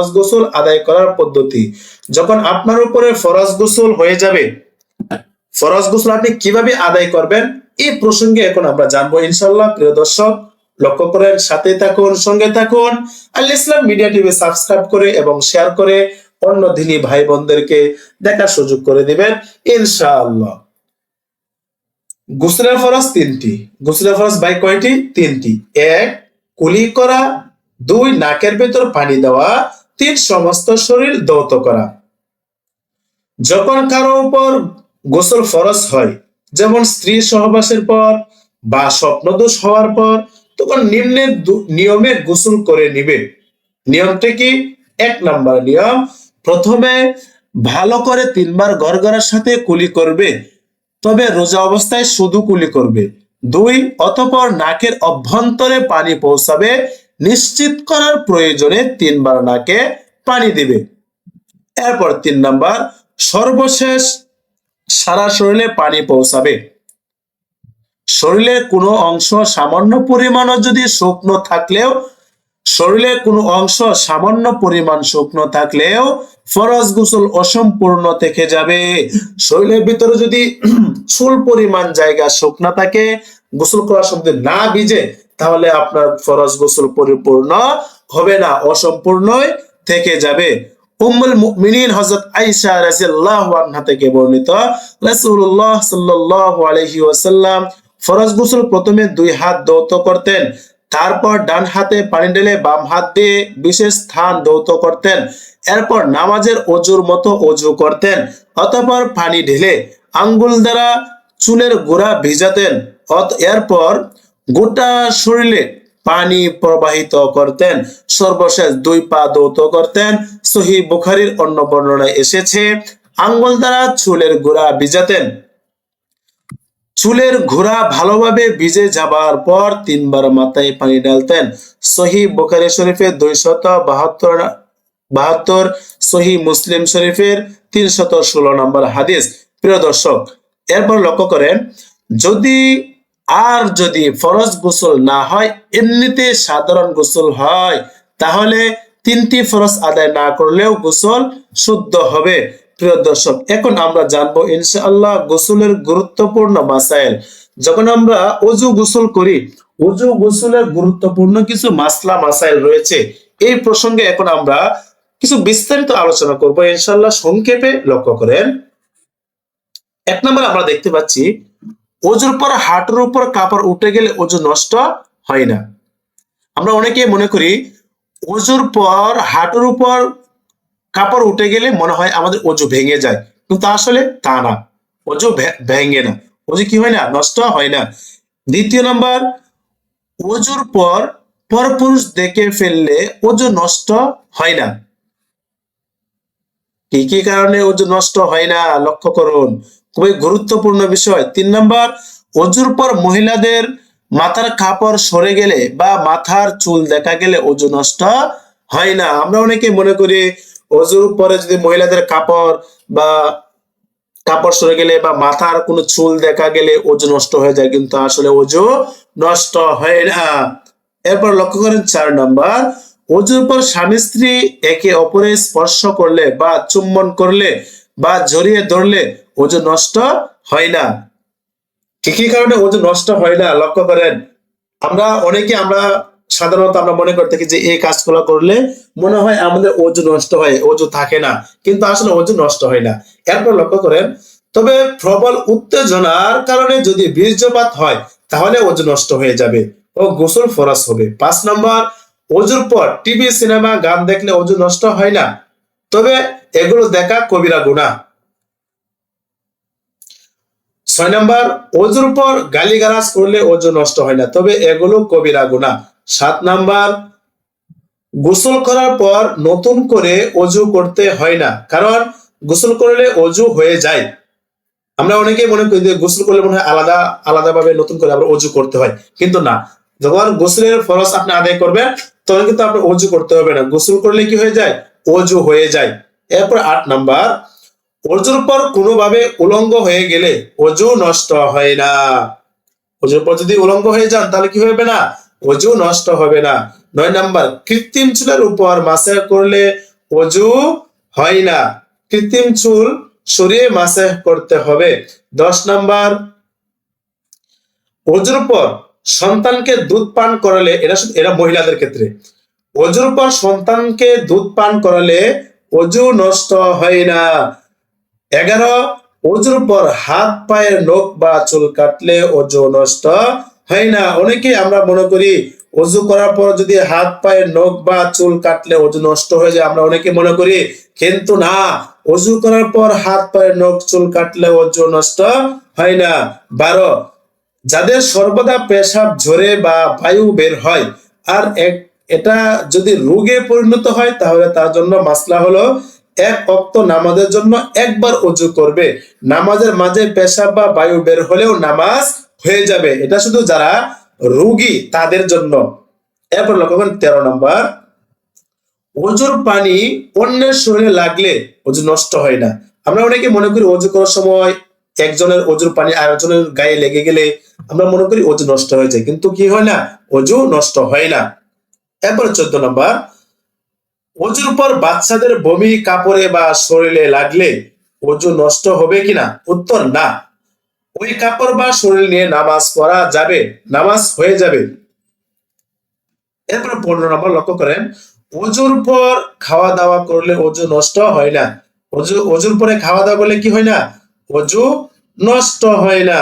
ফরজ গোসল আদায় করার পদ্ধতি। যখন আপনার উপরে ফরজ গোসল হয়ে যাবে, ফরজ গোসল আপনি কিভাবে আদায় করবেন এই প্রসঙ্গে এখন আমরা জানবো ইনশাআল্লাহ। প্রিয় দর্শক, লক্ষ্য করেন, সাথে থাকুন, সঙ্গে থাকুন। আল ইসলাম মিডিয়া টিভি সাবস্ক্রাইব করে এবং শেয়ার করে অন্য দিনী ভাই বোনদেরকে দেখার সুযোগ করে দিবেন ইনশাআল্লাহ। গোসলের ফরজ তিনটি। গোসলের ফরজ ভাই কয়টি? তিনটি। এক, কুলি করা। দুই, নাকের ভেতর পানি দেওয়া। তিন, সমস্ত শরীর ধৌত করা। যখন কারো উপর গোসল ফরজ হয়, যেমন স্ত্রী সহবাসের পর বা স্বপ্নদোষ হওয়ার পর, তখন নিম্নের নিয়মে গোসল করে নিবে। নিয়মটা কি? এক নাম্বার নিয়ম, প্রথমে ভালো করে 3 বার গড়গড়ার সাথে কুলি করবে, তবে রোজা অবস্থায় শুধু কুলি করবে। 2, অতঃপর নাকের অভ্যন্তরে পানি পৌঁছাবে, নিশ্চিত করার প্রয়োজনে 3 বার নাকে পানি দিবে। এরপর 3 নাম্বার, সর্বশেষ সারা শরীরে পানি পৌঁছাবে। শরীরের কোনো অংশ সামান্য পরিমাণও যদি শুকনো থাকলেও শরীরের কোনো অংশ সামান্য পরিমাণ শুকনো থাকলেও ফরজ গোসল অসম্পূর্ণ থেকে যাবে। শরীরের ভিতরে যদি চুল পরিমাণ জায়গা শুকনা থাকে, গোসল করার সময় না ভিজে, তাহলে আপনার ফরজ গোসল পরিপূর্ণ হবে না, অসম্পূর্ণই থেকে যাবে। উম্মুল মুমিনিন হযরত আয়েশা রাদিয়াল্লাহু আনহা থেকে বর্ণিত, রাসূলুল্লাহ সাল্লাল্লাহু আলাইহি ওয়াসাল্লাম ফরজ গোসল প্রথমে 2 হাত ধৌত করতেন, তারপর ডান হাতে পানি ঢেলে বাম হাত দিয়ে বিশেষ স্থান ধৌত করতেন। এরপর নামাজের ওযুর মতো ওযু করতেন, অতঃপর পানি ঢেলে আঙ্গুল দ্বারা চুলের গোড়া ভিজাতেন। এরপর গোটা শরীরে পানি প্রবাহিত করতেন। সর্বশেষ 2 পা ধৌত করতেন। সহিহ বুখারীর অন্য বর্ণনায় এসেছে, আঙ্গুল দ্বারা চুলের গোড়া ভিজাতেন। চুলের গোড়া ভালোভাবে ভিজে যাবার পর 3 বার মাথায় পানি ঢালতেন। সহিহ বুখারী শরীফের 272, সহিহ মুসলিম শরীফের 316 নম্বর হাদিস। প্রিয় দর্শক, এরপর লক্ষ্য করেন, যদি ফরজ গোসল না হয়, এমনিতে সাধারণ গোসল হয়, তাহলে 3টি ফরজ আদায় না করলেও গোসল শুদ্ধ হবে। প্রিয় দর্শক, এখন আমরা জানবো ইনশাআল্লাহ গোসলের গুরুত্বপূর্ণ মাসাইল। যখন আমরা ওযু গোসল করি, ওযু গোসলের গুরুত্বপূর্ণ কিছু মাসলা মাসাইল রয়েছে। এই প্রসঙ্গে এখন আমরা কিছু বিস্তারিত আলোচনা করব ইনশাআল্লাহ। সংক্ষেপে লক্ষ্য করেন। 1 নম্বর আমরা দেখতে পাচ্ছি, ওযুর পর হাঁটুর উপর কাপড় উঠে গেলে ওযু নষ্ট হয় না। আমরা অনেকে মনে করি ওযুর পর হাঁটুর উপর কাপড় উঠে গেলে মনে হয় আমাদের ওযু ভেঙে যায়, কিন্তু আসলে তা না, ওযু ভেঙে না, ওযু কি হয় না? নষ্ট হয় না। 2 নম্বর, ওযুর পর পরপুরুষ দেখে ফেললে ওযু নষ্ট হয় না। কি কি কারণে ওযু নষ্ট হয় না লক্ষ্য করুন, খুবই গুরুত্বপূর্ণ বিষয়। 3 নম্বর, ওযুর পর মহিলাদের মাথার কাপড় সরে গেলে বা মাথার চুল দেখা গেলে ওযু নষ্ট হয় না। আমরা অনেকে মনে করি ওযুর পরে যদি মহিলাদের কাপড় সরে গেলে বা মাথার কোনো চুল দেখা গেলে ওযু নষ্ট হয়ে যায়, কিন্তু আসলে ওযু নষ্ট হয় না। এরপর লক্ষ্য করেন 4 নম্বর, ওযুর পর স্বামী স্ত্রী একে অপরের স্পর্শ করলে বা চুম্বন করলে বা জড়িয়ে ধরলে ওযু নষ্ট হয় না। কি কি কারণে ওযু নষ্ট হয় না লক্ষ্য করেন। আমরা সাধারণত আমরা মনে করে থাকি যে এই কাজগুলো করলে মনে হয় আমাদের ওযু নষ্ট হয়, ওযু থাকে না, কিন্তু আসলে ওযু নষ্ট হয় না। এরপর লক্ষ্য করেন, তবে প্রবল উত্তেজনার কারণে যদি বীর্যপাত হয়, তাহলে ওযু নষ্ট হয়ে যাবে ও গোসল ফরজ হবে। 5 নম্বর, ওযুর পর টিভি, সিনেমা, গান দেখলে ওযু নষ্ট হয় না, তবে এগুলো দেখা কবিরা গুনাহ। 6 নম্বর, ওযুর পর গালিগালাজ করলে ওযু নষ্ট হয় না, তবে এগুলো কবিরা গুনাহ। 7 নম্বর, গোসল করার পর নতুন করে ওযু করতে হয় না, কারণ গোসল করলে ওযু হয়ে যায়। আমরা অনেকেই মনে করি যে গোসল করলে মনে হয় আলাদাভাবে নতুন করে আবার ওযু করতে হয়, কিন্তু না। যখন গোসলের ফরজ আপনি আদায় করবেন, তখন কিন্তু আপনি ওযু করতে হবে না, গোসল করলে কি হয়ে যায়? ওযু হয়ে যায়। এরপর 8 নাম্বার, ওযুর পর কোনোভাবে উলঙ্গ হয়ে গেলে ওযু নষ্ট হয় না। ওযুর পর যদি উলঙ্গ হয়ে যান, তাহলে কি হবে না? ওযু নষ্ট হবে না। 9 নাম্বার, কৃত্রিম চুলের উপর মাসাজ করলে অজু হয় না। কৃত্রিম চুল সরিয়ে মাসাজ করতে হবে। 10 নাম্বার, অজুর পর সন্তানকে দুধ পান করালে, এরা মহিলাদের ক্ষেত্রে, অজুর পর সন্তানকে দুধ পান করালে অজু নষ্ট হয় না। 11, অজুর পর হাত পায়ের নখ বা চুল কাটলে অজু নষ্ট হয় না। অনেকে আমরা মনে করি অজু করার পর যদি হাত পায়ের নখ বা চুল কাটলে অজু নষ্ট হয়ে যায়, আমরা অনেকে মনে করি, কিন্তু না, অজু করার পর হাত পায়ের নখ চুল কাটলে অজু নষ্ট হয় না। 12, যাদের সর্বদা পেশাব ঝরে বা বায়ু বের হয় আর এটা যদি রোগে পরিণত হয়, তাহলে তার জন্য মাসলা হলো এক ওয়াক্ত নামাজের জন্য একবার অজু করবে। নামাজের মাঝে পেশাব বা বায়ু বের হলেও নামাজ হয়ে যাবে। এটা শুধু যারা রোগী তাদের জন্য। এরপর লক্ষ্য করেন 13 নম্বর, অজুর পানি অন্যের শরীরে লাগলে অজু নষ্ট হয় না। আমরা অনেকে মনে করি অজু করার সময় একজনের অজুর পানি আরেকজনের গায়ে লেগে গেলে আমরা মনে করি অজু নষ্ট হয়ে যায়, কিন্তু কি হয় না, অজু নষ্ট হয় না। এরপর 14 নম্বর, অজুর পর বাচ্চাদের বমি কাপড়ে বা শরীরে লাগলে অজু নষ্ট হবে কিনা? উত্তর না, ওই কাপড় বা শরীর নিয়ে নামাজ পড়া যাবে, নামাজ হয়ে যাবে। এরপর 15 নম্বর, লক্ষ্য করেন, অজুর পর খাওয়া দাওয়া করলে অজু নষ্ট হয় না। অজুর পরে খাওয়া দাওয়া করলে কি হয় না? অজু নষ্ট হয় না।